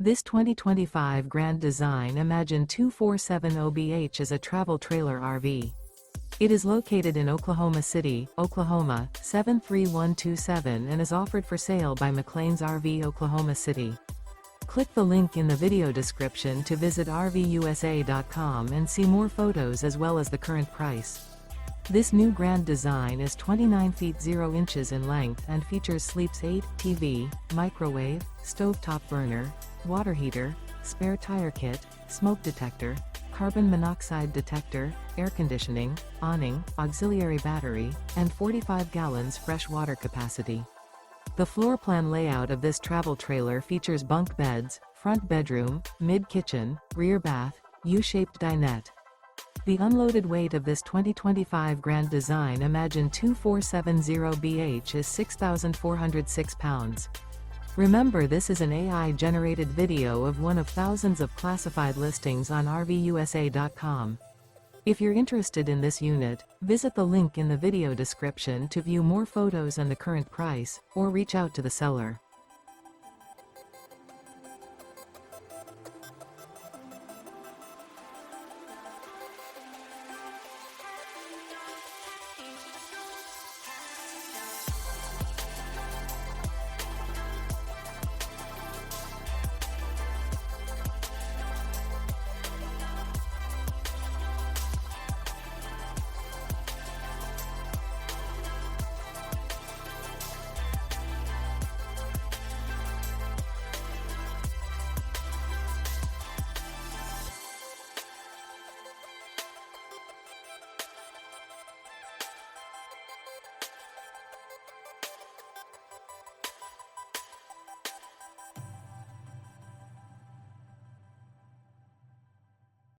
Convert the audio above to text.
This 2025 Grand Design Imagine 2470BH is a travel trailer RV. It is located in Oklahoma City, Oklahoma, 73127 and is offered for sale by McClain's RV Oklahoma City. Click the link in the video description to visit RVUSA.com and see more photos as well as the current price. This new Grand Design is 29 feet 0 inches in length and features Sleeps 8, TV, microwave, stovetop burner, water heater, spare tire kit, smoke detector, carbon monoxide detector, air conditioning, awning, auxiliary battery, and 45 gallons fresh water capacity. The floor plan layout of this travel trailer features bunk beds, front bedroom, mid-kitchen, rear bath, U-shaped dinette. The unloaded weight of this 2025 Grand Design Imagine 2470BH is 6,406 pounds. Remember, this is an AI-generated video of one of thousands of classified listings on RVUSA.com. If you're interested in this unit, visit the link in the video description to view more photos and the current price, or reach out to the seller.